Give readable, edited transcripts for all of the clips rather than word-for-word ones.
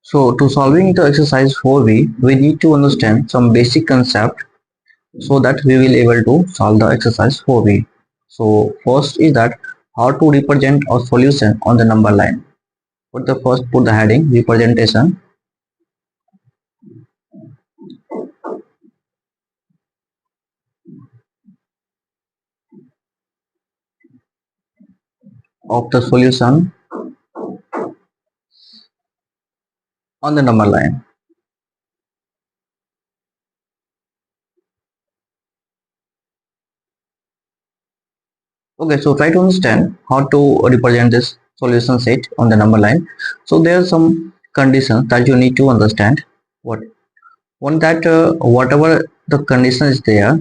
So to solving the exercise 4b, we need to understand some basic concept so that we will able to solve the exercise 4b. So first is that how to represent a solution on the number line. Put the heading representation of the solution on the number line. Okay, so try to understand how to represent this solution set on the number line. So there are some conditions that you need to understand. What one that whatever the condition is there,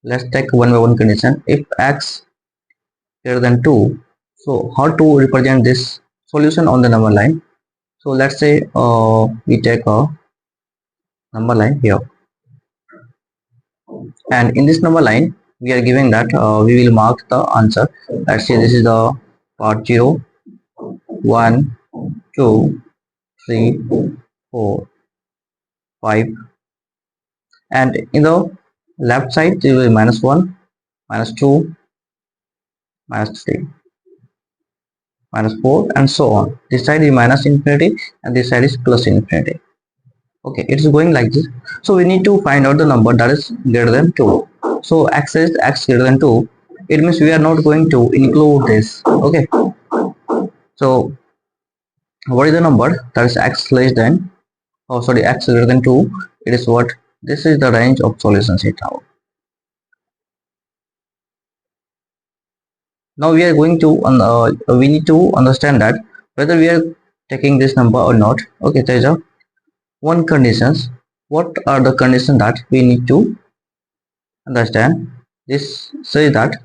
let's take one by one condition. If x greater than 2, so how to represent this solution on the number line? So let's say we take a number line here, and in this number line we are giving that we will mark the answer. Let's say this is the part 0, 1, 2, 3, 4, 5, and in the left side there will be -1, -2, -3, -4, and so on. This side is minus infinity and this side is plus infinity. Okay, it is going like this. So we need to find out the number that is greater than 2. So x is x greater than 2, it means we are not going to include this. Okay, so what is the number that is x less than, oh sorry, x greater than 2? It is what, this is the range of solutions set out. Now we are going to we need to understand that whether we are taking this number or not. Okay, there is a one conditions. What are the conditions that we need to understand? This says that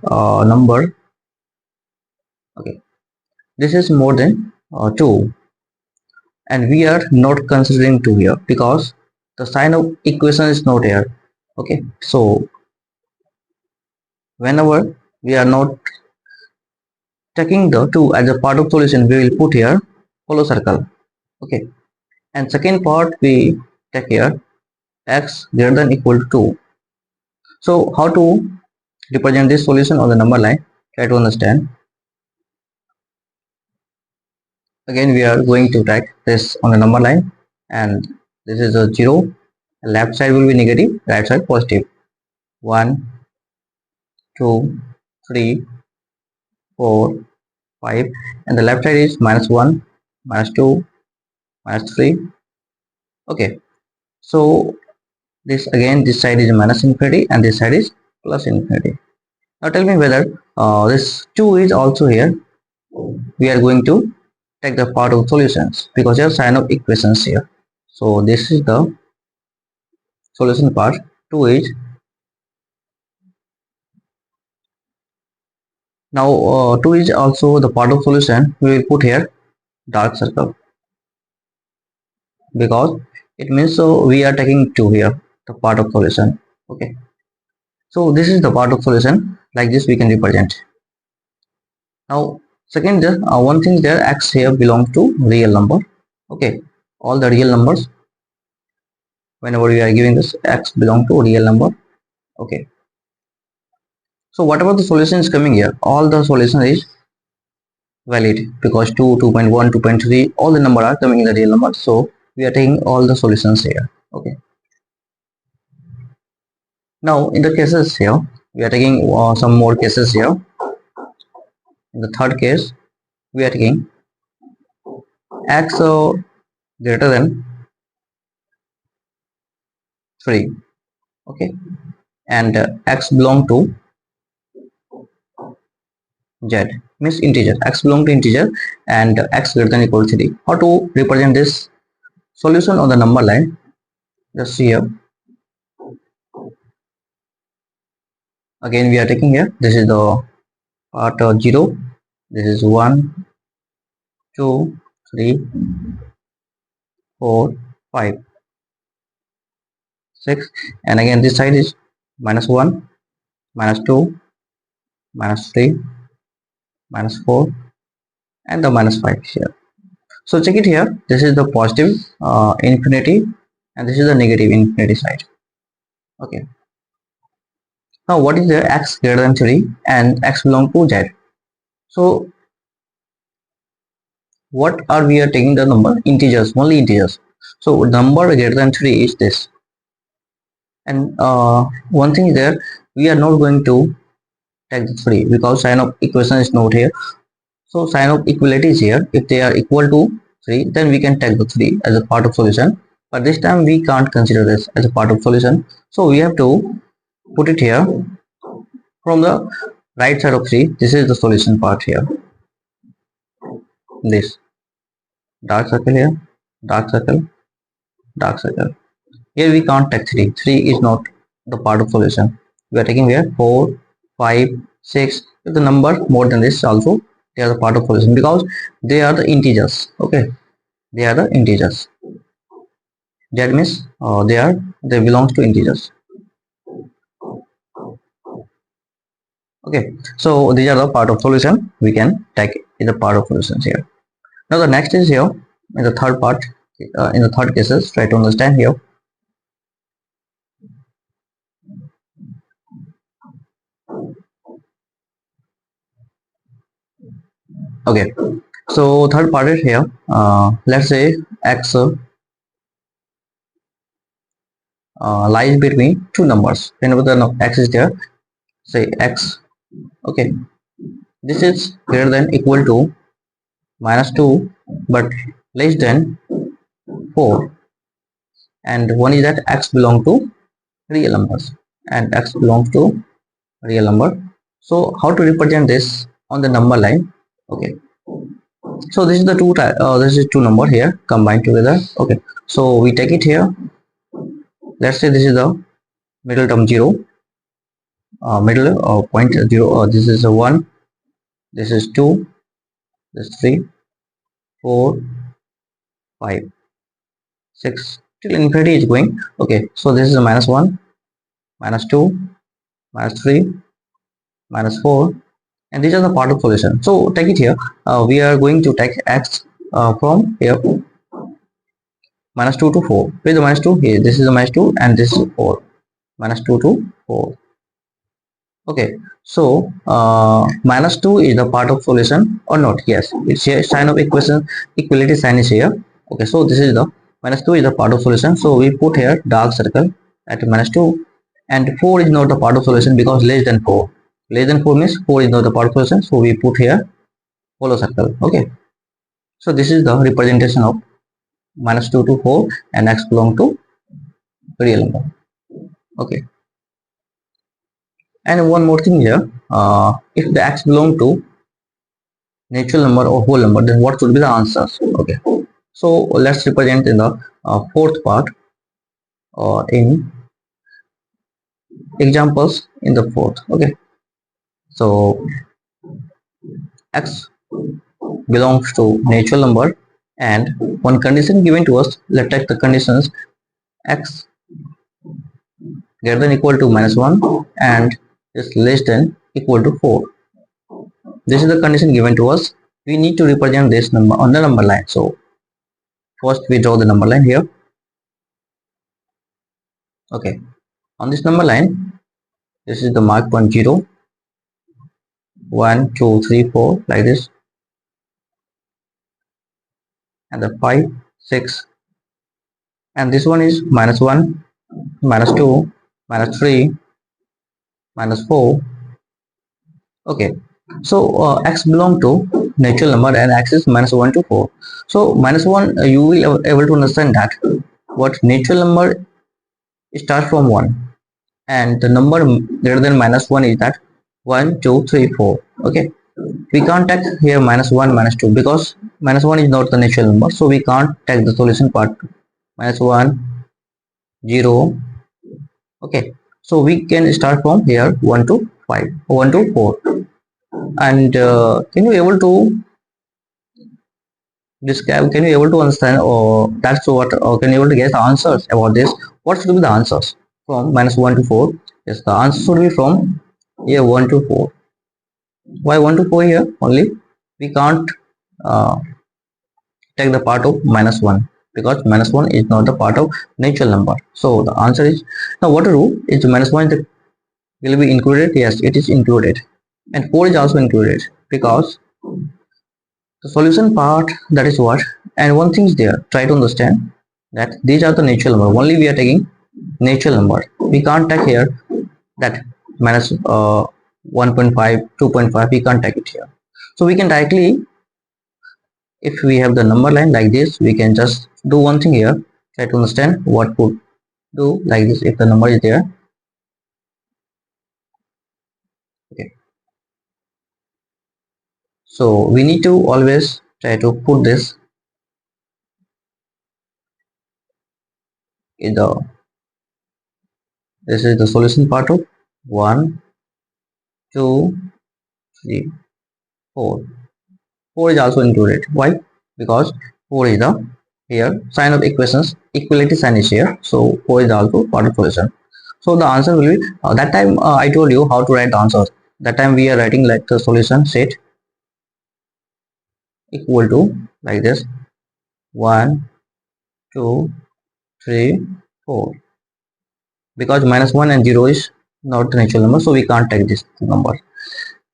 number, okay, this is more than 2, and we are not considering 2 here because the sign of equation is not here. Okay, so whenever we are not taking the 2 as a part of solution, we will put here hollow circle. Okay, and second part we take here x greater than equal to 2. So how to represent this solution on the number line? Try to understand. Again we are going to take this on the number line, and this is a 0, left side will be negative, right side positive. 1, 2, 3, 4, 5, and the left side is -1, -2, -3. Okay, so this again, this side is minus infinity and this side is plus infinity. Now tell me whether this 2 is also here. We are going to take the part of solutions because there are sign of equations here. So this is the solution part. 2 is now 2 is also the part of solution. We will put here dark circle because it means so we are taking 2 here, the part of solution. Okay, so this is the part of solution. Like this we can represent. Now second, one thing there, x here belongs to real number. Okay, all the real numbers, whenever we are giving this, x belong to real number. Okay, so whatever the solution is coming here, all the solution is valid because 2, 2.1, 2.3, all the number are coming in the real number. So we are taking all the solutions here. Okay, now in the cases here we are taking some more cases here. In the third case we are taking x greater than 3. Okay, and x belong to z, means integer, x belong to integer, and x greater than equal to 3. How to represent this solution on the number line? Just see here. Again we are taking here, this is the part 0, this is 1, 2, 3, 4, 5, 6, and again this side is -1, -2, -3, -4, and the -5 here. So check it here. This is the positive infinity, and this is the negative infinity side. Okay. Now what is the x greater than 3 and x belong to z? So what are we are taking the number? Integers, only integers. So number greater than 3 is this. And one thing is there, we are not going to take the 3 because sign of equation is not here. So sign of equality is here. If they are equal to 3, then we can take the 3 as a part of solution. But this time we can't consider this as a part of solution. So we have to put it here from the right side of 3. This is the solution part here. This dark circle here, dark circle, dark circle. Here we can't take 3. 3 is not the part of solution. We are taking here 4, 5, 6. If the number more than this also, they are the part of solution because they are the integers. Okay, they are the integers. That means they belongs to integers. Okay, so these are the part of solution. We can take in the part of solutions here. Now the next is here in the third part. In the third cases, try to understand here. Okay, so third part is here. Let's say x lies between two numbers. Whenever the x is there, say x. Okay, this is greater than equal to -2, but less than 4. And one is that x belong to real numbers and x belongs to real number. So how to represent this on the number line? Okay, so this is the this is two number here combined together. Okay, so we take it here. Let's say this is the middle term 0, middle point 0. This is a 1, this is 2, this is 3, 4, 5, 6 till infinity is going. Okay, so this is a -1, -2, -3, -4, and these are the part of solution. So take it here. We are going to take x from here -2 to 4. Where is the -2? Here, this is the -2 and this is 4. -2 to 4. Okay, so -2 is the part of solution or not? Yes, it's here. Sign of equation, equality sign is here. Okay, so this is the -2 is the part of solution. So we put here dark circle at -2, and 4 is not the part of solution because less than 4. Less than 4 means 4 is not the part of solution. So we put here hollow circle. Okay, so this is the representation of -2 to 4 and x belong to real number. Okay, and one more thing here, if the x belong to natural number or whole number, then what should be the answers? Okay, so let's represent in the fourth part or in examples in the fourth. Okay, so x belongs to natural number, and one condition given to us. Let's take the conditions: x greater than equal to -1 and is less than equal to 4. This is the condition given to us. We need to represent this number on the number line. So first we draw the number line here. Okay, on this number line, this is the mark point 0, 1, 2, 3, 4, like this, and the 5, 6, and this one is -1, -2, -3, -4. Okay, so x belong to natural number and x is -1 to 4. So -1, you will able to understand that what natural number starts from 1, and the number greater than -1 is that 1, 2, 3, 4. Okay, we can't take here -1, -2 because -1 is not the natural number, so we can't take the solution part. -1, 0. Okay, so we can start from here 1 to 5, 1 to 4. And can you able to describe, can you able to understand, or that's what, or can you able to guess the answers about this? What should be the answers from -1 to 4? Yes, the answer should be from here 1 to 4. Why 1 to 4 here only? We can't take the part of minus 1, because minus 1 is not the part of natural number. So the answer is, now what to do is minus 1 will be included. Yes, it is included, and 4 is also included, because the solution part, that is what. And one thing is there, try to understand that these are the natural number, only we are taking natural number. We can't take here that minus 1.5, 2.5, we can't take it here. So we can directly, if we have the number line like this, we can just do one thing here, try to understand what could do like this if the number is there. Okay, so we need to always try to put this in the, this is the solution part of 1, 2, 3, 4. 4 is also included. Why? Because 4 is the here sign of equations, equality sign is here, so 4 is also part of solution. So the answer will be, that time I told you how to write the answer. That time we are writing like the solution set equal to like this: 1, 2, 3, 4. Because minus 1 and 0 is not the natural number, so we can't take this number.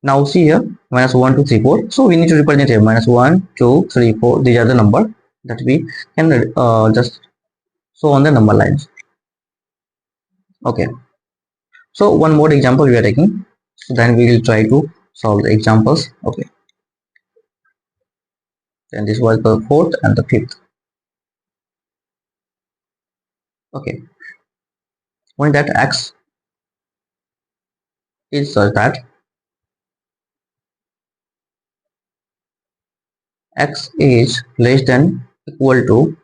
Now see here, minus 1, 2, 3, 4. So we need to represent here minus 1, 2, 3, 4. These are the number that we can just show on the number lines. Okay. So one more example we are taking. So then we will try to solve the examples. Okay. Then this was the fourth and the fifth. Okay. When that x is such that x is less than equal to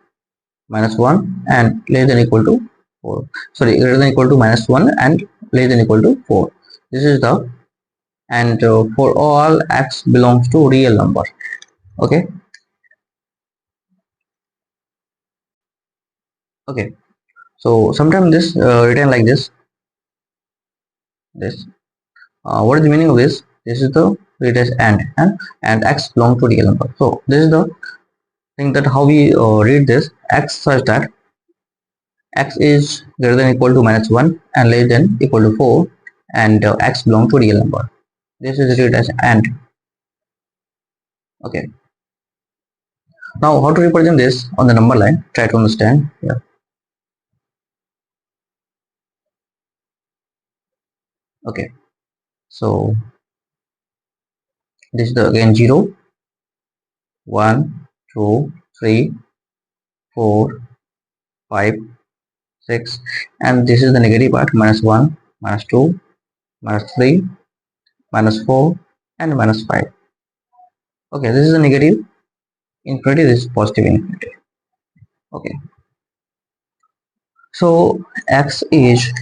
minus 1 and less than equal to 4. Sorry, greater than equal to minus 1 and less than equal to 4. This is the, and for all x belongs to real number. Okay. Okay. So sometimes this written like this. This. What is the meaning of this? This is the, it is and x belong to real number. So this is the thing that how we read this x such that x is greater than equal to minus 1 and less than equal to 4, and x belong to real number. This is read as and. Okay. Now how to represent this on the number line? Try to understand here. Okay. So this is the again 0, 1, 2, 3, 4, 5, 6, and this is the negative part: minus 1, minus 2, minus 3, minus 4, and minus 5. Okay, this is a negative infinity, this is positive infinity. Okay, so x is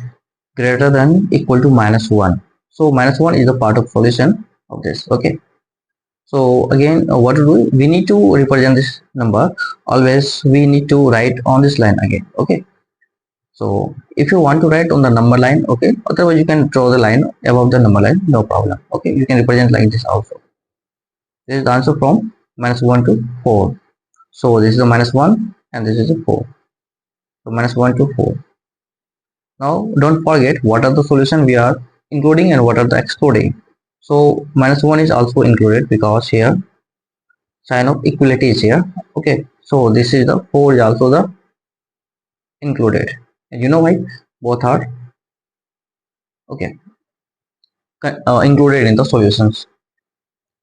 greater than equal to minus 1. So minus 1 is a part of solution of this. Okay, so again what to do, we need to represent this number, always we need to write on this line again. Okay, so if you want to write on the number line, okay, otherwise you can draw the line above the number line, no problem. Okay, you can represent like this also. This is the answer from minus 1 to 4. So this is a minus 1 and this is a 4. So minus 1 to 4. Now don't forget what are the solution we are including and what are the excluding. So minus 1 is also included because here sign of equality is here. Okay, so this is the 4 is also the included, and you know why both are okay included in the solutions.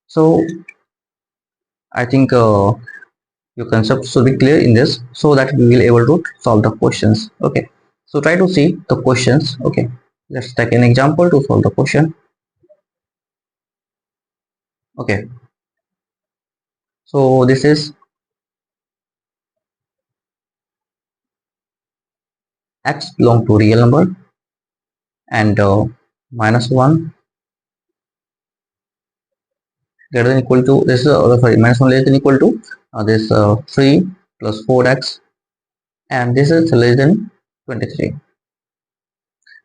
So I think your concept should be clear in this, so that we will able to solve the questions. Okay, so try to see the questions. Okay, let's take an example to solve the question. Okay, so this is x belong to real number, and minus 1 greater than equal to this sorry, minus 1 less than equal to this 3 plus 4x, and this is less than 23.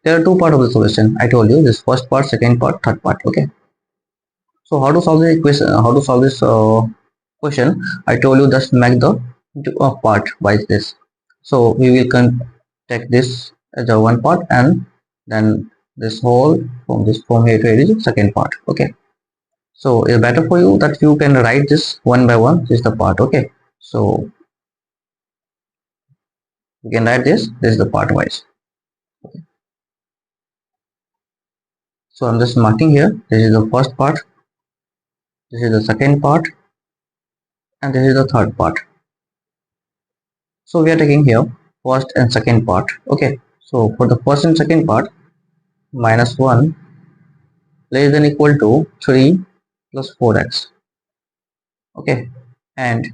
There are two parts of the solution. I told you this first part, second part, third part. Okay, so how to solve the equation, how to solve this question, I told you just make the part by this. So we will take this as a one part, and then this whole from here to here is the second part. Okay, so it's better for you that you can write this one by one. This is the part. Okay, so you can write this is the part wise. So I'm just marking here, this is the first part, this is the second part, and this is the third part. So we are taking here first and second part. Okay, so for the first and second part, minus 1 less than equal to 3 plus 4x. Okay, and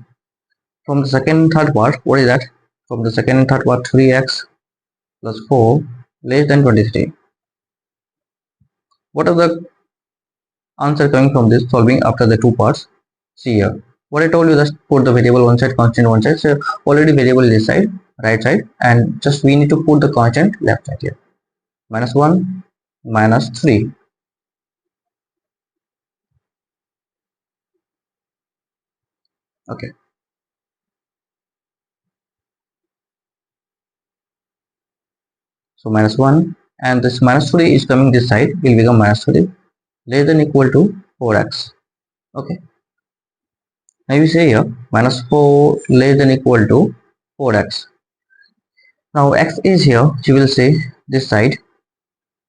from the second and third part, what is that? From the second and third part, 3x plus 4 less than 23. What are the answer coming from this solving after the two parts? See here, what I told you, just put the variable one side, constant one side. So already variable this side, right side, and just we need to put the constant left side here. Minus 1 minus 3. Okay, so minus 1, and this minus 3 is coming this side, will become minus 3 less than equal to 4x. Okay, now we say here minus 4 less than equal to 4x. Now x is here, you will say this side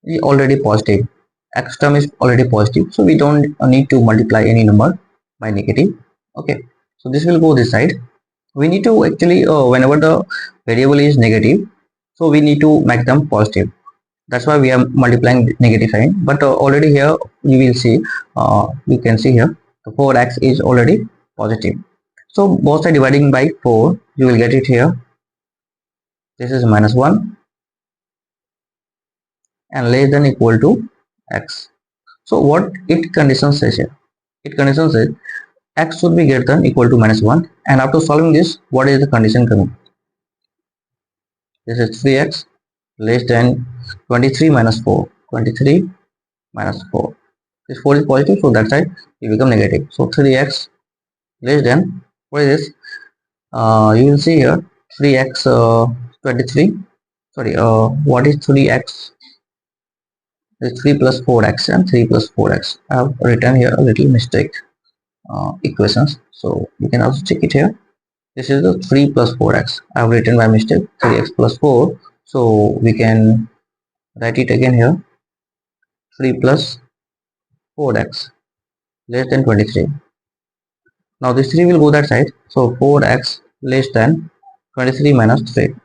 is already positive, x term is already positive, so we don't need to multiply any number by negative. Okay, so this will go this side. We need to actually whenever the variable is negative, so we need to make them positive. That's why we are multiplying negative sign. But already here you will see, you can see here the 4x is already positive, so both are dividing by 4, you will get it here. This is minus 1 and less than equal to x. So what it condition says here, it condition says x should be greater than equal to minus 1, and after solving this, what is the condition coming? This is 3x less than 23 minus 4, 23 minus 4. This 4 is positive, so that side will become negative. So 3x less than, what is this? You will see here 3x 23. Sorry, what is 3x? It's 3 plus 4x and 3 plus 4x. I have written here a little mistake equations, so you can also check it here. This is the 3 plus 4x. I have written by mistake 3x plus 4, so we can write it again here. 3 plus 4x less than 23. Now this 3 will go that side, so 4x less than 23 minus 3.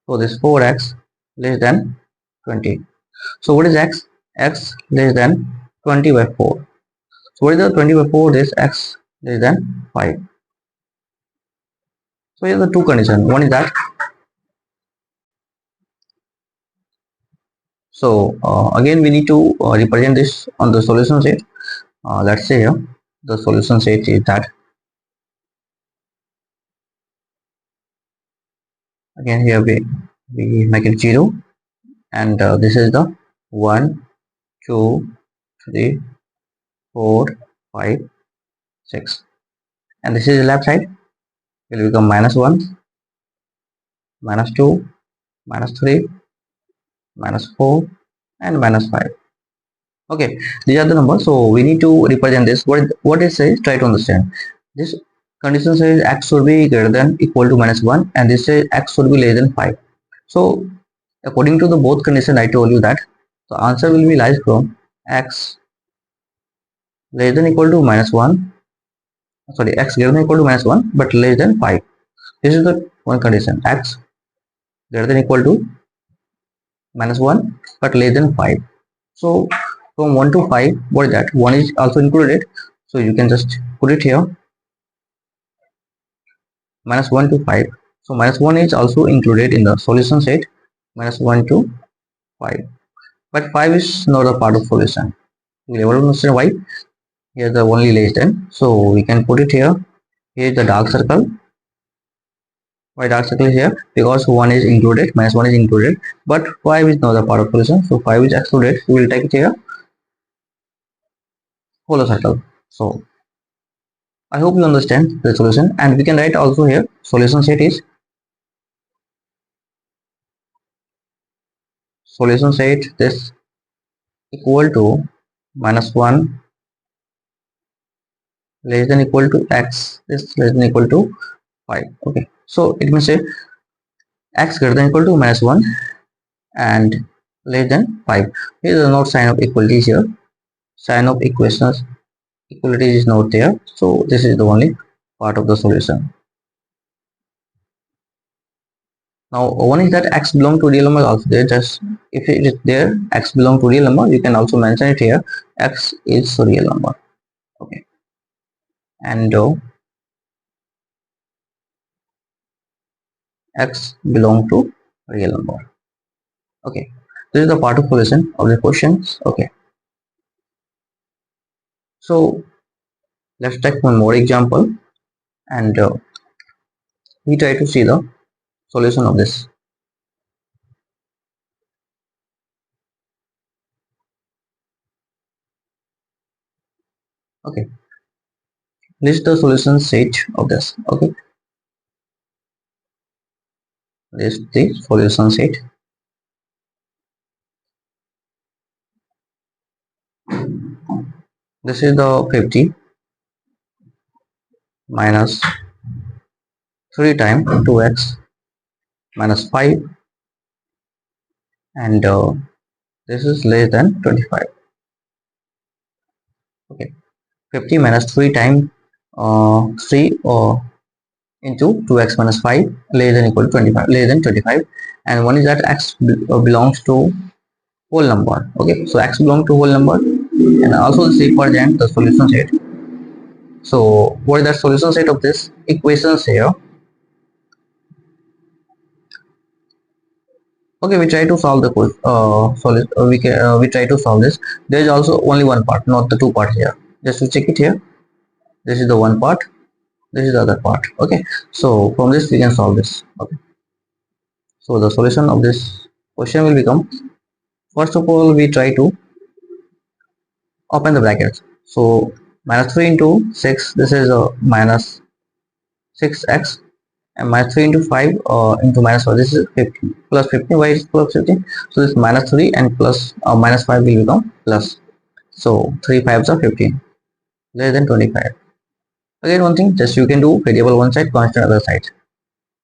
So this 4x less than 20. So what is x? X less than 20 by 4. So what is the 20 by 4? This x less than 5. So here are the two conditions. One is that. So again we need to represent this on the solution set. Let's say here the solution set is that. Again here we make it 0, and this is the 1, 2, 3, 4, 5, 6, and this is the left side will become minus 1, minus 2, minus 3, minus 4, and minus 5. Okay, these are the numbers, so we need to represent this. What it says, try to understand. This condition says x should be greater than equal to minus 1, and this says x should be less than 5. So according to the both condition, I told you that the answer will be lies from x less than equal to minus 1, sorry, x greater than equal to minus 1 but less than 5. This is the one condition, x greater than equal to minus 1 but less than 5. So from 1 to 5, what is that? 1 is also included, so you can just put it here, minus 1 to 5. So minus 1 is also included in the solution set, minus 1 to 5, but 5 is not a part of solution. You will ever understand why. Here the only less than, so we can put it here. Here is the dark circle. Why dark circle is here? Because 1 is included, minus 1 is included, but 5 is not a part of solution, so 5 is excluded. We will take it here, whole circle. So I hope you understand the solution, and we can write also here solution set is this equal to -1 less than equal to x is less than equal to 5. Okay, so it means say x greater than equal to -1 and less than 5. Here is not sign of equality here. Sign of equality is not there, so this is the only part of the solution. Now one is that x belong to real number also there. Just if it is there x belong to real number, you can also mention it here. X is a real number. Okay, and x belong to real number. Okay, this is the part of solution of the questions. Okay, so let's take one more example, and we try to see the solution of this. Okay, this is the solution set of this. Okay, this is the solution set. This is the 50 minus 3 times 2x minus 5, and this is less than 25. Okay, 50 minus 3 times 3 into 2x minus 5 less than equal to 25, less than 25, and one is that x belongs to whole number. Okay, so x belongs to whole number, and also the represent the solution set. So what is the solution set of this equations here? Okay, we try to solve the we try to solve this. There is also only one part, not the two parts here. Just to check it here, this is the one part, this is the other part. Okay, so from this we can solve this. Okay, so the solution of this question will become, first of all we try to open the brackets. So minus 3 into 6, this is a minus 6x, and minus 3 into 5 into minus 4, this is 15 plus 15. Why is plus 15? So this minus 3 and plus minus 5 will become plus, so 3 5s are 15, less than 25. Again one thing, just you can do variable one side, constant other side.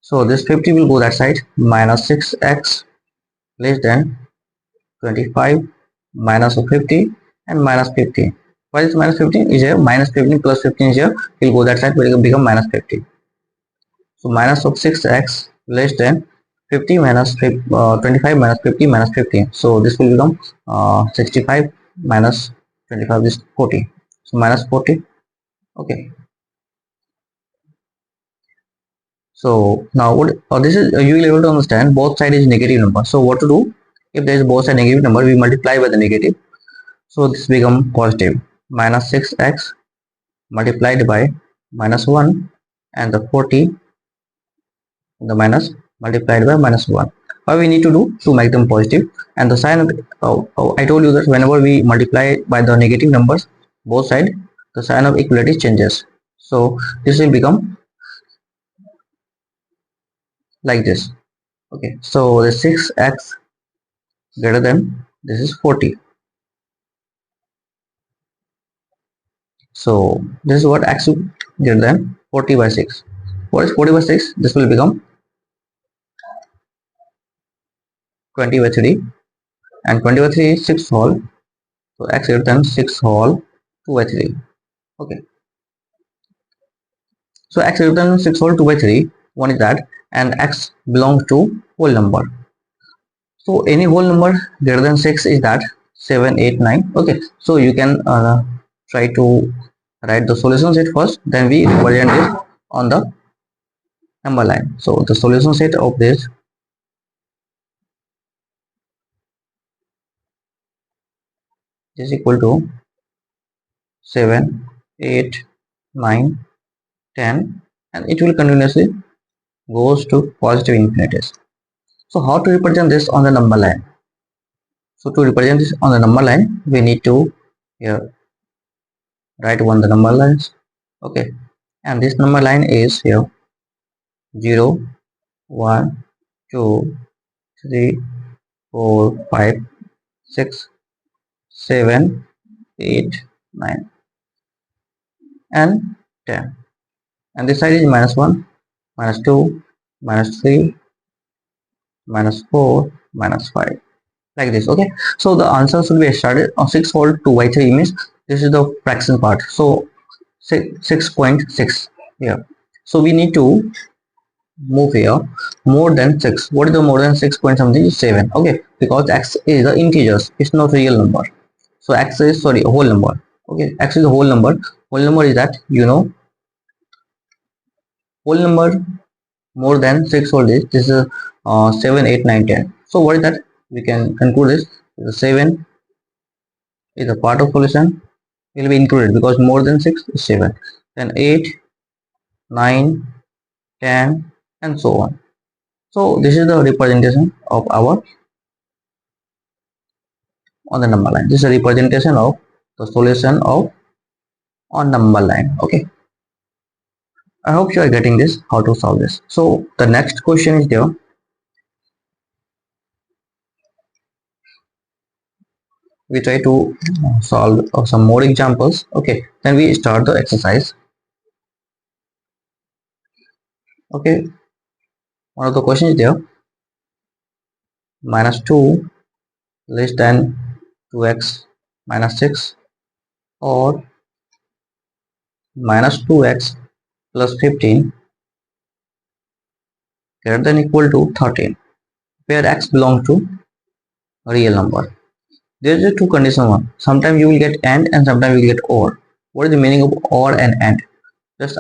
So this 50 will go that side, minus 6x less than 25 minus of 50 and minus 15. Why is minus 15 is here? Minus 15 plus 15 is here, will go that side, will become minus 50. So minus of 6x less than 50 minus 25 minus 50 minus 15. So this will become 65 minus 25 is 40. So minus 40. Okay. So now what this is you will able to understand both side is negative number. So what to do? If there is both side negative number, we multiply by the negative. So this become positive, minus 6x multiplied by minus 1, and the 40 the minus multiplied by minus 1. Why we need to do to make them positive? And the sign of I told you that whenever we multiply by the negative numbers both side, the sign of equality changes. So this will become like this. Okay, so the 6x greater than this is 40. So this is what x greater than 40 by 6. What is 40 by 6? This will become 20 by 3, and 20 by 3 is 6 whole. So x greater than 6 whole 2 by 3. Okay, so x greater than 6 whole 2 by 3, one is that, and x belongs to whole number. So any whole number greater than 6 is that 7 8 9. Okay, so you can try to write the solution set first, then we represent it on the number line. So the solution set of this is equal to 7 8 9 10, and it will continuously goes to positive infinities. So how to represent this on the number line? So to represent this on the number line, we need to here write one the number lines. Okay, and this number line is here 0, 1, 2, 3, 4, 5, 6, 7, 8, 9 and 10, and this side is minus 1, minus 2, minus 3, minus 4, minus 5, like this. Okay, so the answer should be started on 6 whole 2 by 3 means this is the fraction part, so 6.6 here. So we need to move here more than 6. What is the more than 6 point something? 7. Okay, because x is the integers, it's not real number. So x is, sorry, a whole number. Okay, x is a whole number. Whole number is that, you know, whole number more than 6 whole digits. This is 7, 8, 9, 10. So what is that? We can conclude this. The 7 is a part of solution, will be included because more than 6 is 7. Then 8, 9, 10 and so on. So this is the representation of our on the number line. This is a representation of the solution of on number line. Okay, I hope you are getting this, how to solve this. So the next question is there. We try to solve some more examples. Okay, then we start the exercise. Okay, one of the questions is there, minus 2 less than 2x minus 6 or minus 2x plus 15 greater than equal to 13, where x belongs to a real number. There is a two condition one. Sometimes you will get and sometimes you will get or. What is the meaning of or and and?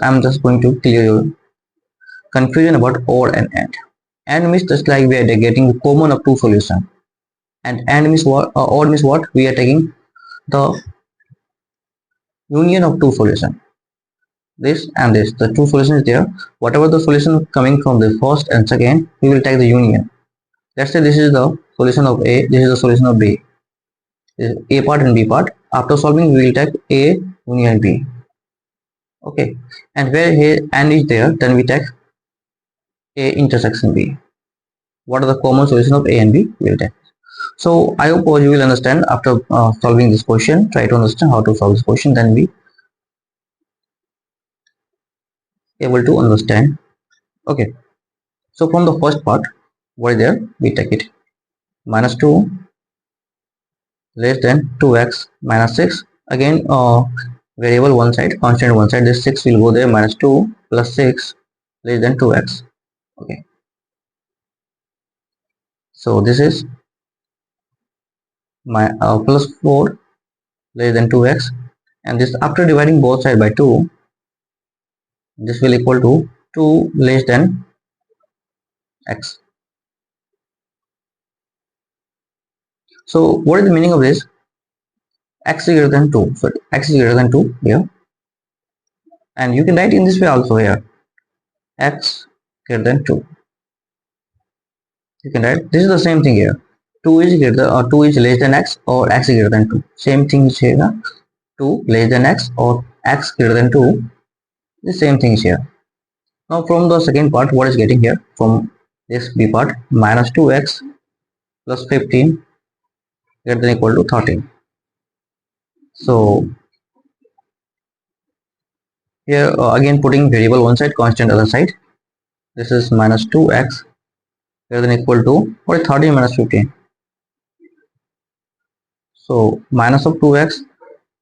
I'm just going to clear your confusion about or and and. And means just like we are getting the common of two solution. And means what? Or means what? We are taking the union of two solution. This and this. The two solutions there. Whatever the solution coming from the first and second, we will take the union. Let's say this is the solution of A. This is the solution of B. This is A part and B part. After solving, we will take A union B. Okay, and where here and is there, then we take A intersection B. What are the common solution of A and B? We will take. So I hope you will understand after solving this question. Try to understand how to solve this question, then we able to understand. Okay, so from the first part, what is there? We take it minus 2 less than 2x minus 6. Again, variable one side, constant one side. This 6 will go there. Minus 2 plus 6 less than 2x. Okay, so this is my plus 4 less than 2x, and this after dividing both sides by 2, this will equal to 2 less than x. So what is the meaning of this? X is greater than 2. So x is greater than 2 here, and you can write in this way also here, x greater than 2. You can write this is the same thing here. 2 is greater or 2 is less than x, or x is greater than 2. Same thing is here. 2 less than x or x greater than 2. The same thing is here. Now from the second part, what is getting here from this b part, minus 2x plus 15 greater than equal to 13. So here again putting variable one side, constant other side. This is minus 2x greater than equal to what is 13 minus 15. So minus of 2x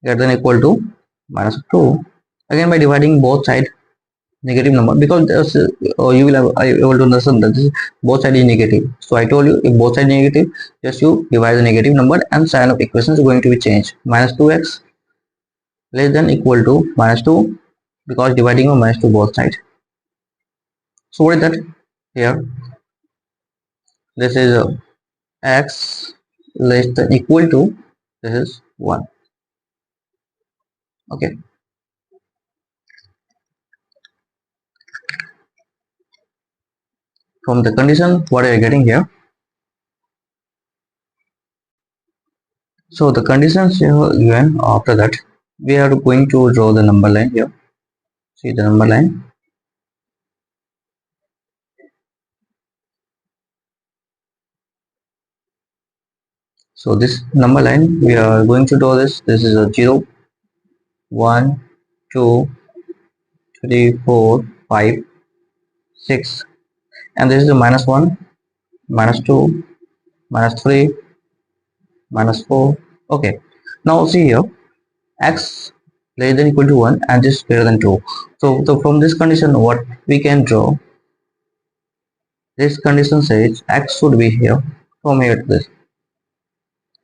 greater than equal to minus of 2. Again by dividing both sides negative number, because you will have able to understand that this both side is negative. So I told you if both side negative, just you divide the negative number and sign of equation is going to be changed. Minus 2x less than equal to minus 2, because dividing of minus 2 both sides. So what is that here? This is x less than equal to, this is 1. Okay, from the condition what are you getting here? So the conditions here given, after that we are going to draw the number line here. See the number line. So this number line, we are going to draw this. This is a 0, 1, 2, 3, 4, 5, 6, and this is a minus 1, minus 2, minus 3, minus 4. Okay. Now see here, x less than equal to 1 and this greater than 2. So from this condition, what we can draw, this condition says x should be here from here to this.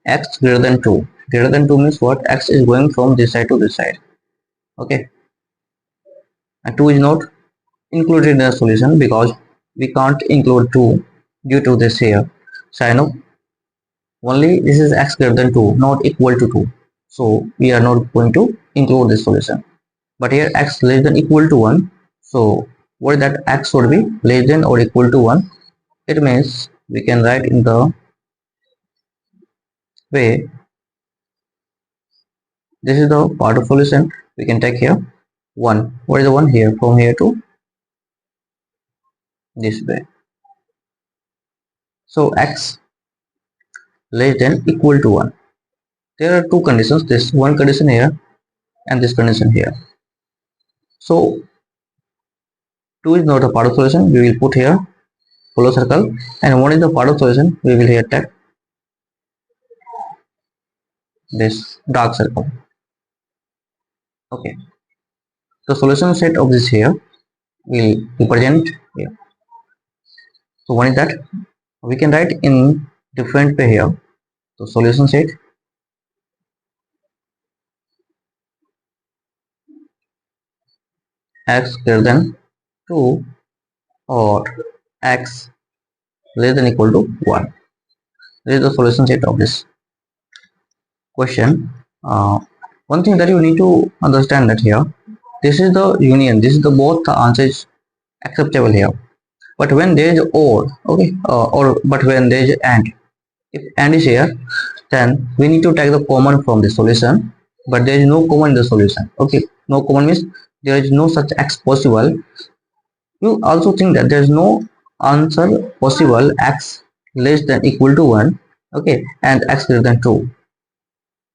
X greater than 2. Greater than 2 means what? X is going from this side to this side. Okay. And 2 is not included in the solution because we can't include 2 due to this here. So I know only this is x greater than 2, not equal to 2. So we are not going to include this solution. But here x less than equal to 1. So what that x should be less than or equal to 1. It means we can write in the way, this is the part of solution. We can take here 1. What is the 1 here? From here to this way. So x less than equal to 1. There are two conditions, this one condition here and this condition here. So 2 is not a part of solution, we will put here follow circle, and 1 is the part of solution, we will here take this dark circle. Okay, the solution set of this here will represent here. So one is that we can write in different way here. So solution set x greater than 2 or x less than equal to 1. This is the solution set of this question. One thing that you need to understand that here, this is the union, this is the both the answer is acceptable here. But when there is or, okay, or but when there is and, if and is here, then we need to take the common from the solution. But there is no common in the solution. Okay, no common means there is no such x possible. You also think that there is no answer possible x less than equal to 1, okay, and x greater than 2.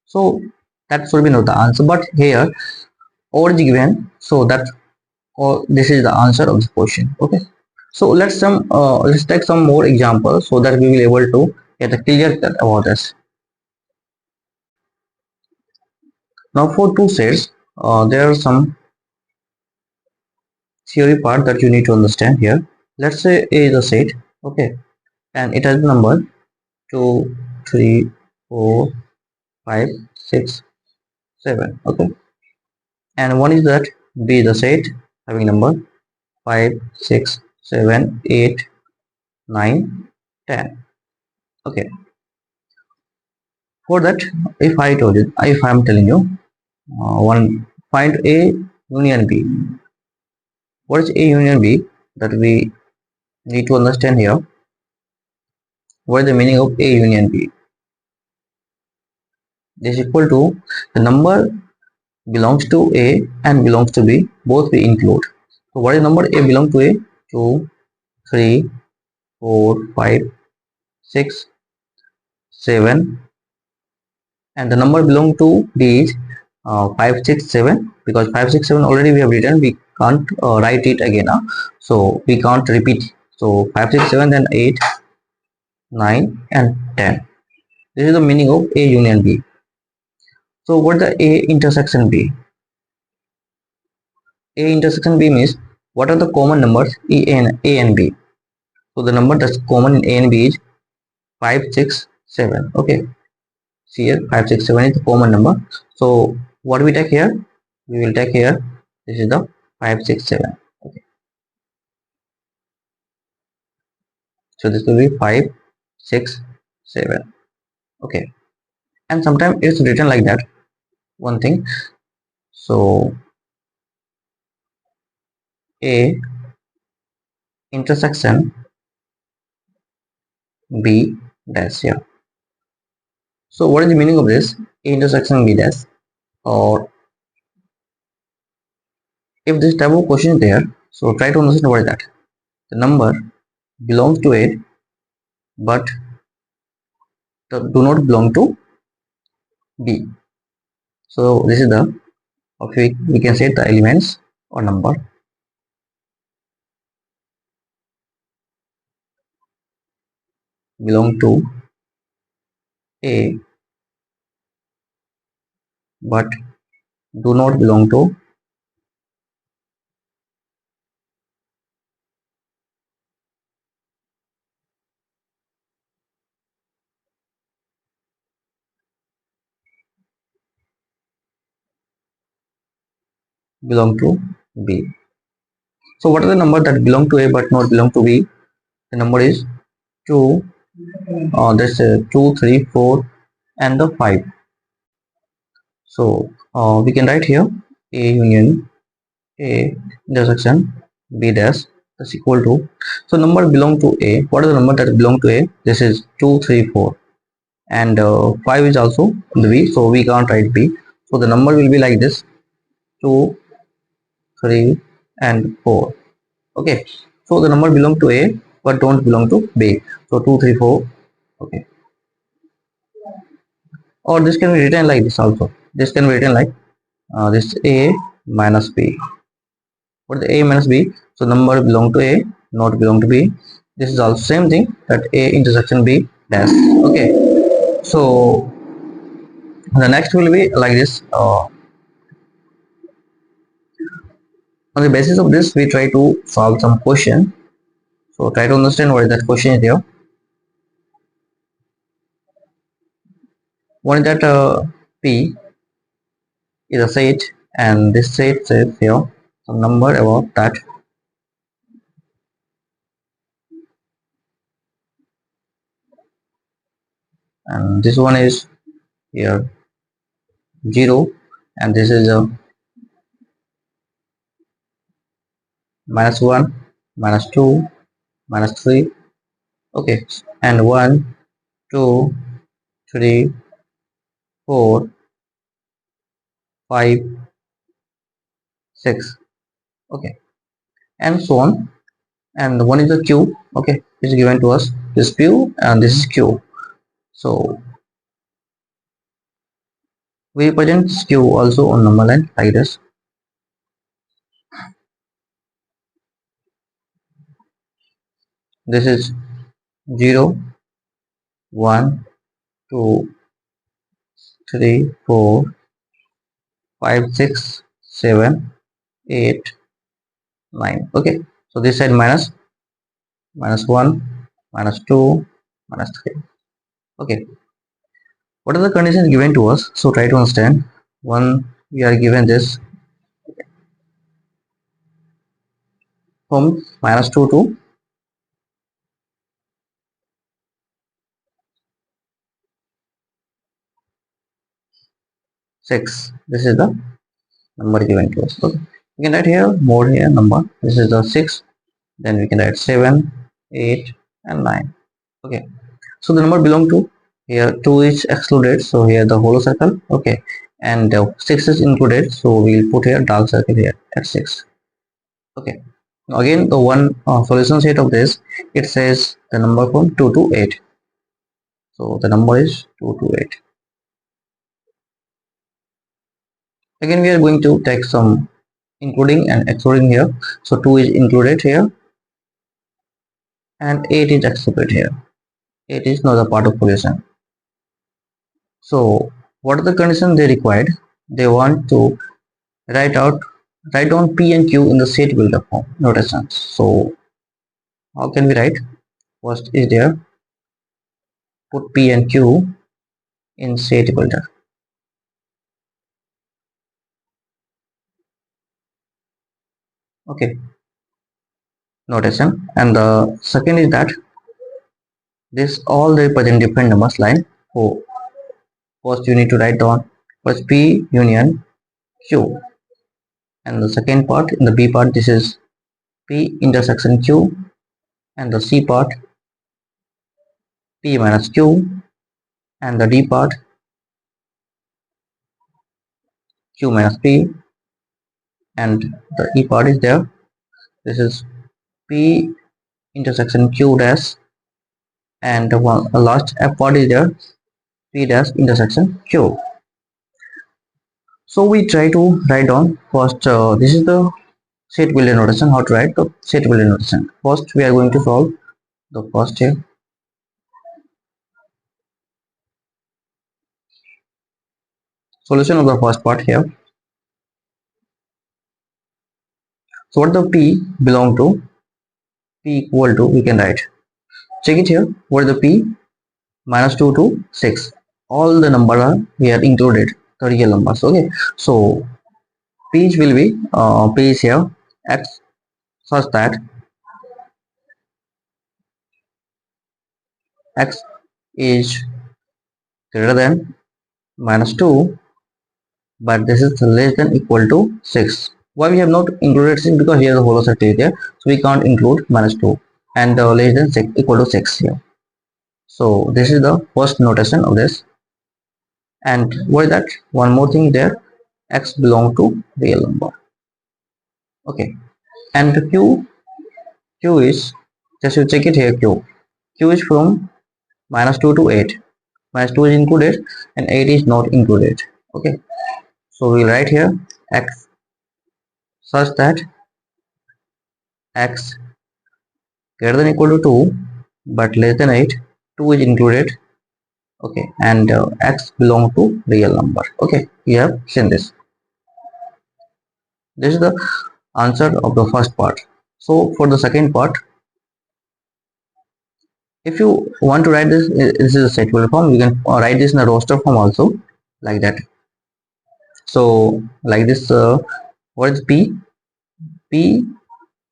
So that should be not the answer. But here or is given, so that or this is the answer of the question. Okay, so let's take some more examples so that we will able to get a clear cut about this. Now for two sets, there are some theory part that you need to understand here. Let's say A is a set, okay, and it has the number 2, 3, 4, 5, 6, 7, okay, and one is that B is a set having number 5, 6, 7, 8, 9, 10. Okay, for that, if I am telling you, one find A union B. What is A union B? That we need to understand here. What is the meaning of A union B? This is equal to the number belongs to A and belongs to B, both we include. So what is number A belong to A? 2, 3, 4, 5, 6, 7, and the number belong to B is 5, 6, 7, because 5, 6, 7 already we have written, we can't write it again, so we can't repeat. So 5, 6, 7, then 8, 9 and 10. This is the meaning of A union B. So what the A intersection B? A intersection B means what are the common numbers A and B. So the number that's common in A and B is 5, 6, 7. Okay, see here 5, 6, 7 is the common number. So what we take here? We will take here, this is the 5, 6, 7. Okay, so this will be 5, 6, 7. Okay, and sometimes it's written like that. One thing, so A intersection B dash here. So what is the meaning of this? A intersection B dash or if this type of question is there, so try to understand what is that. The number belongs to A but do not belong to B. So this is the, okay, we can say the elements or number belong to A but do not belong to B. So what are the number that belong to A but not belong to B? The number is 2, that's 2, 3, 4 and the 5. So we can write here A union A intersection B dash is equal to, so number belong to A. What are the number that belong to A? This is 2, 3, 4 and 5 is also the B, so we can't write B. So the number will be like this: 2, 3 and 4. Okay, so the number belong to A but don't belong to B. So 2, 3, 4. Okay, or this can be written like this also. This can be written like this A minus B. What is A minus B? So number belong to A, not belong to B. This is also same thing, that A intersection B dash. Okay, so the next will be like this. On the basis of this, we try to solve some question. So try to understand what is that question is here. One is that P is a set, and this set says here some number about that, and this one is here 0, and this is a minus 1, minus 2, minus 3. Okay, and 1, 2, 3, 4, 5, 6. Okay, and so on. And one is the q. Okay, is given to us, this q and this is q. So we represent q also on number line like this. This is 0, 1, 2, 3, 4, 5, 6, 7, 8, 9. Okay, so this side minus, minus 1, minus 2, minus 3. Okay, what are the conditions given to us? So try to understand. One, we are given this from minus 2 to 6. This is the number given to us. Okay, we can write here more here number. This is the 6. Then we can write 7, 8 and 9. Okay, so the number belong to, here 2 is excluded, so here the whole circle. Okay, and 6 is included, so we'll put here dark circle here at 6. Okay, now again the one solution set of this, it says the number from 2 to 8. So the number is 2 to 8. Again we are going to take some including and excluding here. So 2 is included here and 8 is excluded here. 8 is not a part of solution. So what are the conditions they required? They want to write down P and Q in the set builder form notations. So how can we write? First is there, put P and Q in set builder. Okay, notation. And the second is that this all they represent different numbers line. So first you need to write down first P union Q, and the second part in the B part, this is P intersection Q, and the C part P minus Q, and the D part Q minus P, and the E part is there. This is P intersection Q dash, and the last F part is there, P dash intersection Q. So we try to write down first. This is the set Boolean notation. How to write the set Boolean notation? First, we are going to solve the first here. Solution of the first part here. So what the P belong to? P equal to, we can write. Check it here. What is the P? Minus 2 to 6. All the number are here included. The real numbers. Okay. So P will be P is here x such that x is greater than minus 2, but this is less than equal to 6. Why we have not included 6? Because here the hollow set is there, so we can't include minus 2, and less than 6 equal to 6 here. So this is the first notation of this. And what is that? One more thing there, x belong to real number. Okay, and q is, just you check it here, q is from minus 2 to 8. Minus 2 is included and 8 is not included. Okay, so we'll write here x such that x greater than equal to 2 but less than 8. 2 is included. Okay, and x belong to real number. Okay, we have seen this. This is the answer of the first part. So for the second part, if you want to write this, this is a set form. You can write this in a roster form also, like that. So like this, what is p? P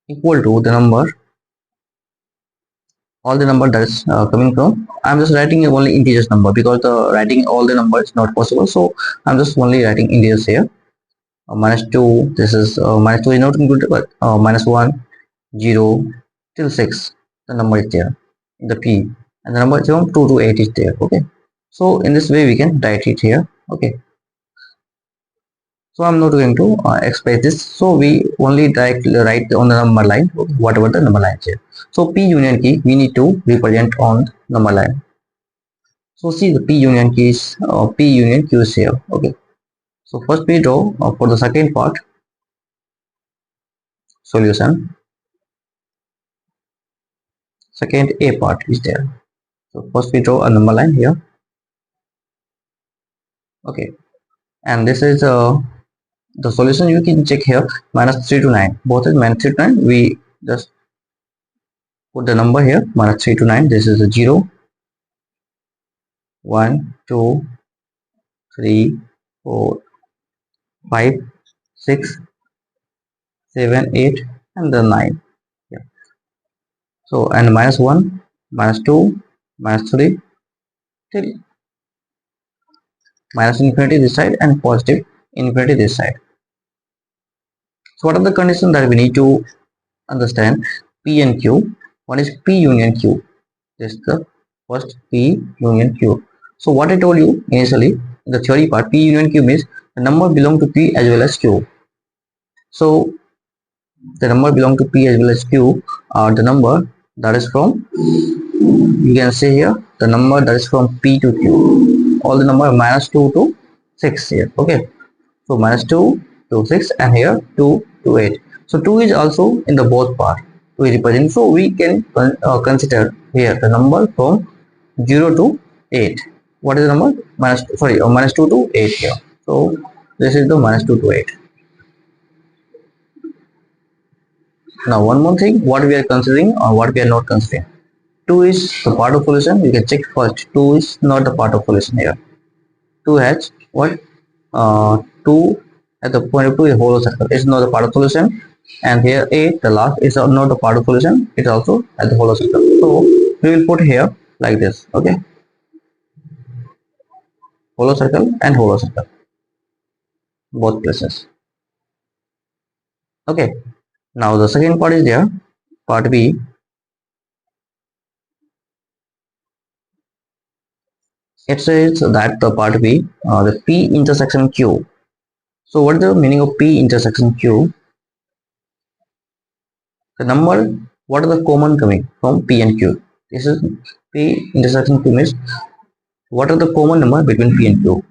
equal to the number, all the number that is coming from. I'm just writing only integers number because the writing all the numbers is not possible. So I'm just only writing integers here. Minus 2, this is minus 2 is not included, but minus 1, 0 till 6, the number is there in the P, and the number from 2 to 8 is there. Okay, so in this way we can write it here. Okay, so I'm not going to express this, so we only directly write on the number line, whatever the number line is here. So P union key we need to represent on number line. So see, the P union key is P union Q is here. Okay, so first we draw for the second part solution. Second A part is there. So first we draw a number line here. Okay, and this is the solution. You can check here, minus 3 to 9, both is minus 3 to 9. We just put the number here, minus 3 to 9. This is a 0, 1, 2, 3, 4, 5, 6, 7, 8, and then 9. Yeah. So and minus 1, minus 2, minus 3 till minus infinity this side and positive infinity this side. So what are the conditions that we need to understand? P and Q. One is P union Q. This is the first P union Q. So what I told you initially in the theory part, P union Q means the number belong to P as well as Q. So the number belong to P as well as Q are the number that is from, you can say here, the number that is from P to Q. All the number minus 2 to 6 here. Okay, so minus 2 to 6, and here 2 to 8. So 2 is also in the both part we represent. So we can consider here the number from 0 to 8. What is the number? Minus 2 to 8 here. So this is the minus 2 to 8. Now one more thing, what we are considering or what we are not considering. 2 is the part of solution. You can check first. 2 is not the part of solution here. 2 has what? 2 at the point of 2 is hollow circle. It's not the part of solution. And here 8, the last, is not the part of solution. It's also at the hollow circle. So we will put here like this. Okay, hollow circle and hollow circle, both places. Okay, now the second part is there, part B. It says that the part B, the P intersection Q. So what is the meaning of P intersection Q? The number, what are the common coming from P and Q? This is P intersection Q means what are the common number between P and Q?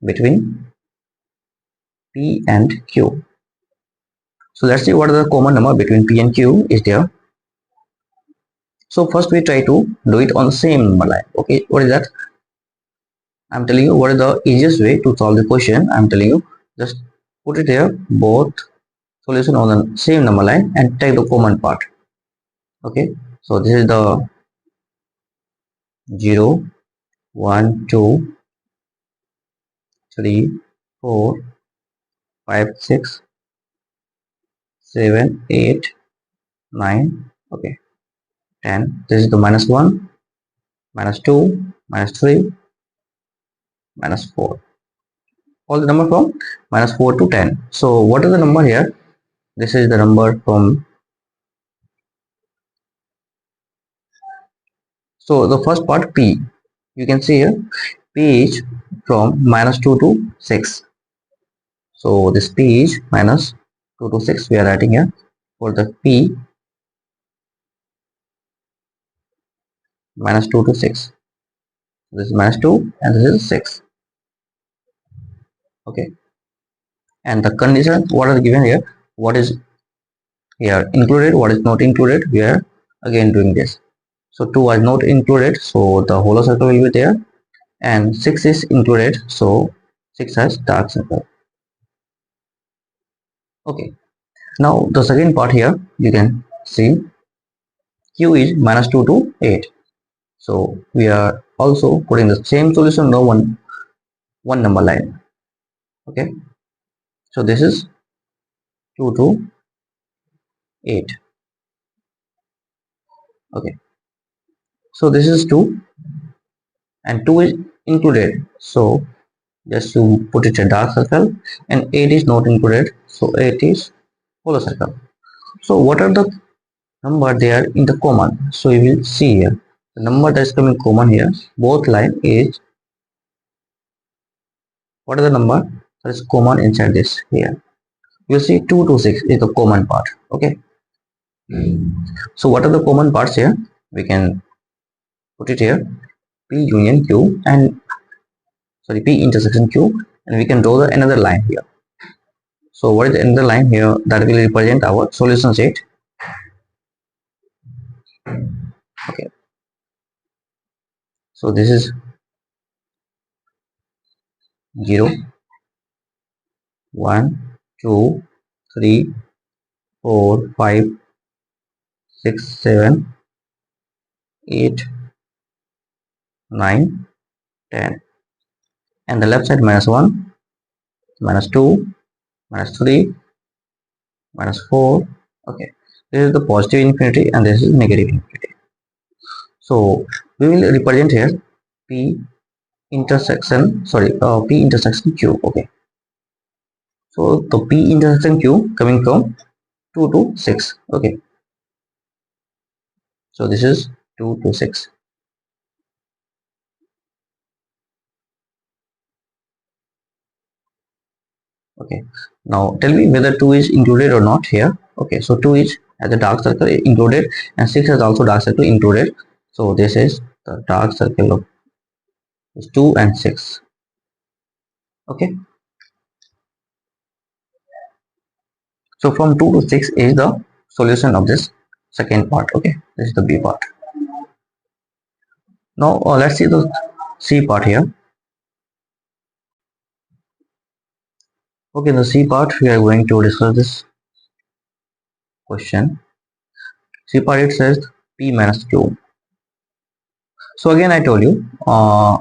Between P and Q. So let's see what are the common number between P and Q is there. So first we try to do it on the same number line. Okay, what is that? I'm telling you what is the easiest way to solve the question. I'm telling you just put it here both solution on the same number line and take the common part. Okay, so this is the 0, 1, 2, 3, 4, 5, 6, 7, 8, 9. Okay, 10. This is the minus 1, minus 2, minus 3, minus 4. All the number from minus 4 to 10. So what is the number here? This is the number from, so the first part P, you can see here P is from minus 2 to 6. So this P is minus 2 to 6 we are writing here for the P minus 2 to 6. This is minus 2 and this is 6. Okay, and the condition what are given here, what is here included, what is not included, we are again doing this. So 2 are not included, so the hollow circle will be there, and 6 is included, so 6 has dark circle. Okay, now the second part here you can see Q is minus 2 to 8. So we are also putting the same solution, no one number line. Okay, so this is 2 to 8. Okay, so this is 2 and 2 is included, so just to put it a dark circle, and 8 is not included, so 8 is hollow circle. So what are the number they are in the common? So you will see here the number that is coming common here both line is, what is the number that is common inside this here? You see 2 to 6 is the common part. Okay, so what are the common parts here? We can put it here P union Q, and sorry, P intersection Q, and we can draw the another line here. So what is the another line here that will represent our solution set? Okay, so this is 0, 1, 2, 3, 4, 5, 6, 7, 8, 9, 10, and the left side minus 1, minus 2, minus 3, minus 4. Okay, this is the positive infinity and this is negative infinity. So we will represent here P intersection, sorry, P intersection Q. Okay, so the P intersection Q coming from 2 to 6. Okay, so this is 2 to 6. Okay, now tell me whether 2 is included or not here. Okay, so 2 is as a dark circle included, and 6 is also dark circle included. So this is the dark circle of 2 and 6. Okay, so from 2 to 6 is the solution of this second part. Okay, this is the B part. Now let's see the C part here. Okay, in the C part we are going to discuss this question. C part it says P minus Q. So again I told you,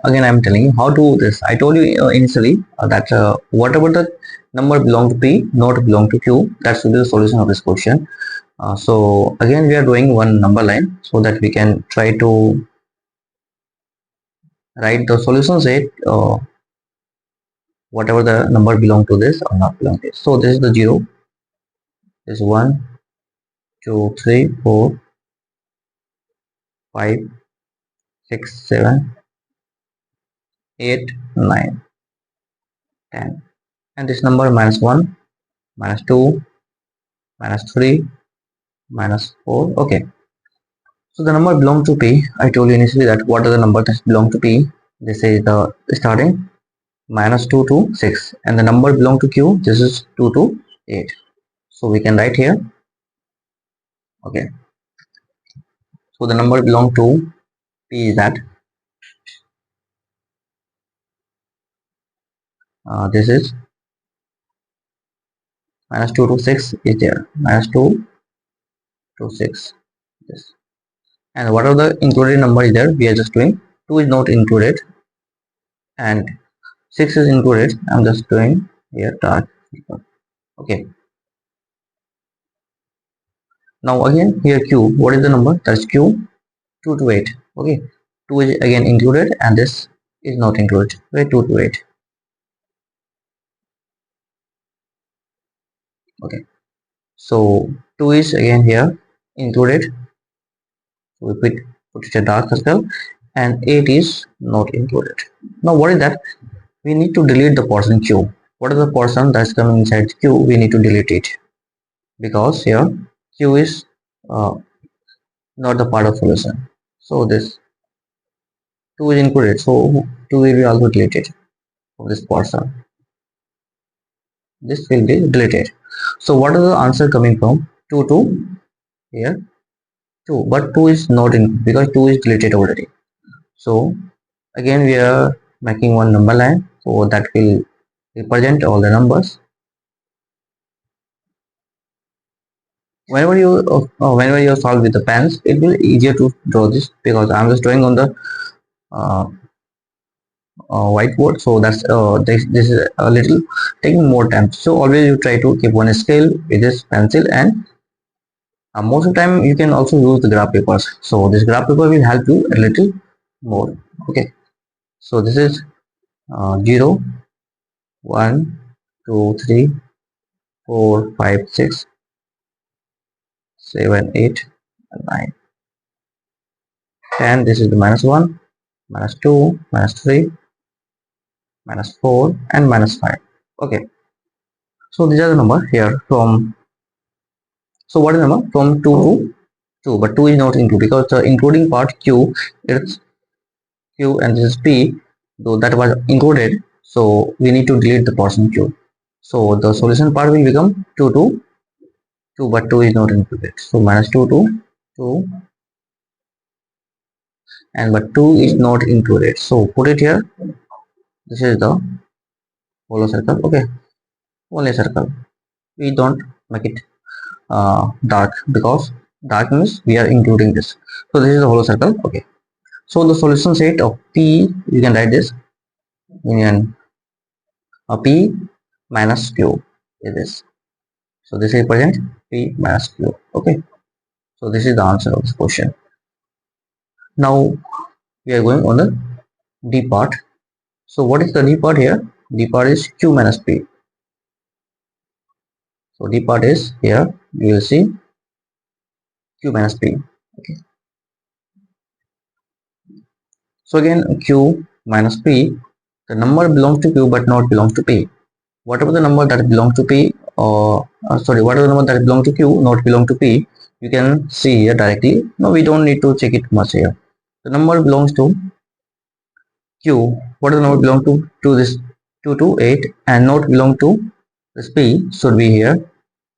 again I'm telling you how to do this. I told you initially that whatever the number belong to P not belong to Q, that should be the solution of this question. So again we are doing one number line so that we can try to write the solution set, whatever the number belong to this or not belong to this. So this is the 0, this is 1, 2, 3, 4, 5, 6, 7, 8, 9, 10. And this number -1, -2, -3, -4. Okay. So the number belong to P. I told you initially that what are the number that belong to P. This is the starting -2 to 6, and the number belong to Q. This is 2 to 8. So we can write here. Okay. So the number belong to P is that this is -2 to 6 is there. -2 to 6. Yes. And what are the included number is there? We are just doing 2 is not included and 6 is included. I'm just doing here dark. Okay. Now again here Q. What is the number? That's Q 2 to 8. Okay. 2 is again included and this is not included. Okay, 2 to 8. Okay. So 2 is again here included. So we put it a dark circle and 8 is not included. Now what is that? We need to delete the portion Q. What is the portion that's coming inside Q? We need to delete it because here Q is uh, not the part of solution. So this 2 is included. So 2 will be also deleted of this portion. This will be deleted. So what is the answer coming from? 2 to here 2, but 2 is not in because 2 is deleted already. So again we are making one number line, so that will represent all the numbers. Whenever you solve with the pens, it will easier to draw this because I'm just drawing on the uh, whiteboard. So that's this is a little taking more time. So always you try to keep one scale with this pencil, and most of the time you can also use the graph papers. So this graph paper will help you a little more. Okay. So this is 0, 1, 2, 3, 4, 5, 6, 7, 8, 9, 10. This is the -1, -2, -3, -4 and -5. Okay, so these are the number here from. So what is the number from 2 to 2, but 2 is not included because the including part Q, it's Q and this is P, though that was included, so we need to delete the portion Q. So the solution part will become 2 to 2, but 2 is not included, so -2 to 2, and but 2 is not included, so put it here. This is the hollow circle. Okay, only circle. We don't make it dark because dark means we are including this. So this is the hollow circle. Okay, so the solution set of P, you can write this union P minus Q is this. So this represents P minus Q. Okay, so this is the answer of this question. Now we are going on the D part. So what is the D part here? D part is Q minus P. So D part is here, you will see Q minus P. Okay, so again Q minus P, the number belongs to Q but not belongs to P. Whatever the number that belongs to P, or whatever the number that belongs to Q not belong to P, you can see here directly. No, we don't need to check it much here. The number belongs to Q. What is the number belong to this 2 to 8 and not belong to this P should be here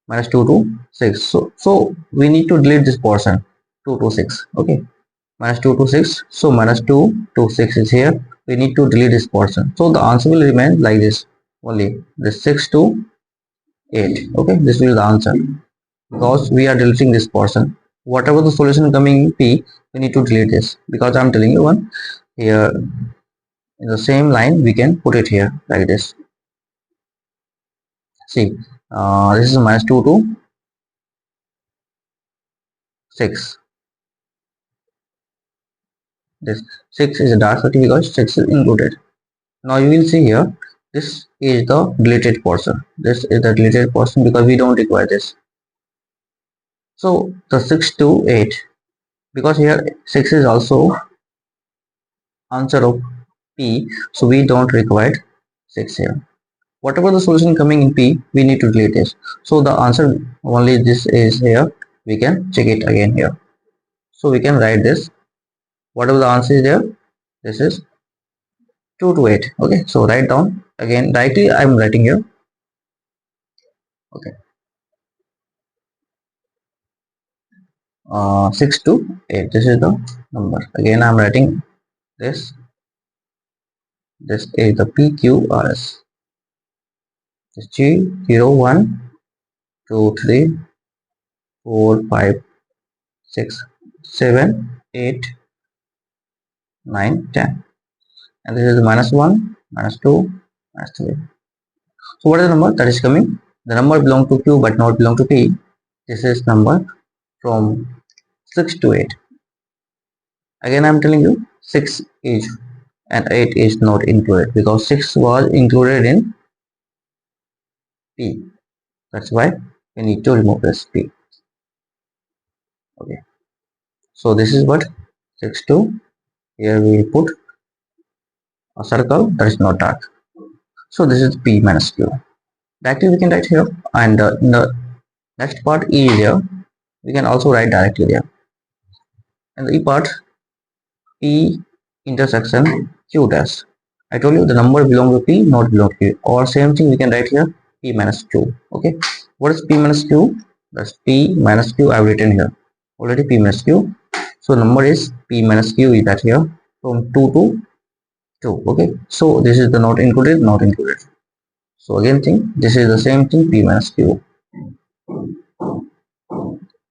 -2 to 6. So we need to delete this portion 2 to 6. Okay, -2 to 6. So -2 to 6 is here. We need to delete this portion. So the answer will remain like this only. This 6 to 8. Okay, this will be the answer because we are deleting this portion. Whatever the solution coming in P, we need to delete this because I'm telling you one here in the same line we can put it here like this. See, this is -2 to 6. This 6 is a dark circle because 6 is included. Now you will see here, this is the deleted portion. This is the deleted portion because we don't require this. So the 6 to 8, because here 6 is also answer of P, so we don't require 6 here. Whatever the solution coming in P, we need to delete this. So the answer only this is here. We can check it again here. So we can write this. Whatever the answer is there, this is 2 to 8. Okay, so write down again. Directly I'm writing here. Okay, 6 to 8. This is the number. Again, I'm writing this. This is the PQRS. This G 0 1 2 3 4 5 6 7 8 9 10. And this is minus 1 minus 2 minus 3. So what is the number that is coming? The number belong to Q but not belong to P. This is number from 6 to 8. Again I am telling you 6 is and 8 is not included because 6 was included in P. That's why we need to remove this P. Okay. So this is what 6 to, here we put a circle that is not dark. So this is P minus Q. Directly we can write here, and in the next part E is here. We can also write directly there. And the E part, P intersection Q dash. I told you the number belong to P, not belong to Q. Or same thing we can write here, P minus Q. Okay. What is P minus Q? That's P minus Q I've written here. Already P minus Q. So number is P minus Q is that here from 2 to 2. Okay. So this is the not included, not included. So again think this is the same thing, P minus Q.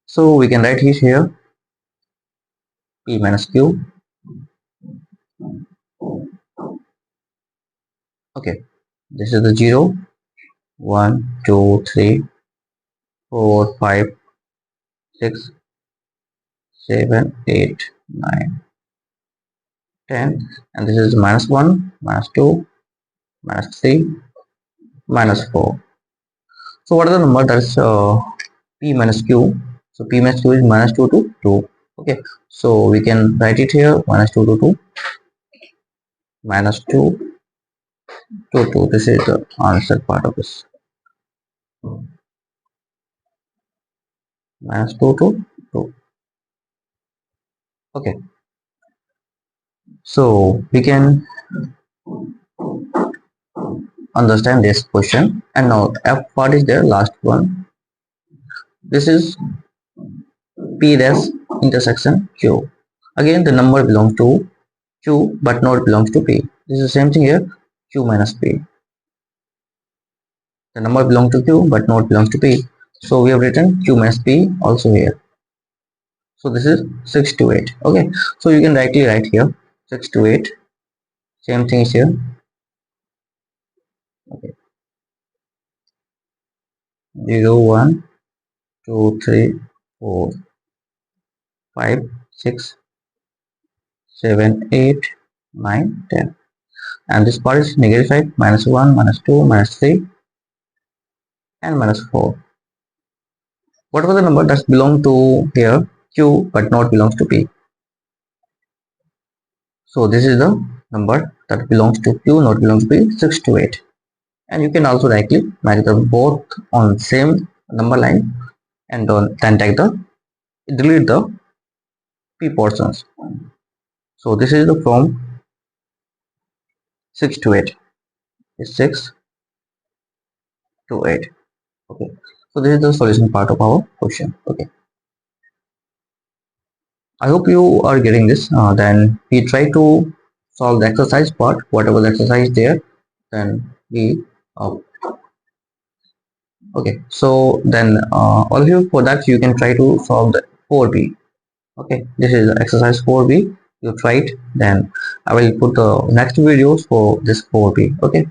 So we can write it here, P minus Q. Okay, this is the 0 1 2 3 4 5 6 7 8 9 10, and this is minus 1 minus 2 minus 3 minus 4. So what is the number that is P minus Q? So P minus Q is minus 2 to 2. Okay, so we can write it here, minus 2 to 2 minus 2 to 2. This is the answer part of this. Minus 2 to 2. Okay, so we can understand this question. And now F part is there, last one. This is P dash intersection Q. Again the number belongs to Q but not belongs to P. This is the same thing here, Q minus P. The number belongs to Q but not belongs to P. So we have written Q minus P also here. So this is 6 to 8. Okay, so you can directly write here 6 to 8. Same thing is here. Okay. 0 1 2 3 4 5 6 7 8 9 10, and this part is negative 5 minus 1 minus 2 minus 3 and minus 4. What was the number that belong to here Q but not belongs to P? So this is the number that belongs to Q, not belongs to P, 6 to 8. And you can also directly make them both on same number line and then take the delete the P portions. So this is the from 6 to 8. It's 6 to 8. Okay. So this is the solution part of our question. Okay. I hope you are getting this. Then we try to solve the exercise part, whatever the exercise there. Then we okay. So then all of you, for that you can try to solve the 4B. Okay, this is exercise 4B. You try it. Then I will put the next videos for this 4B. Okay.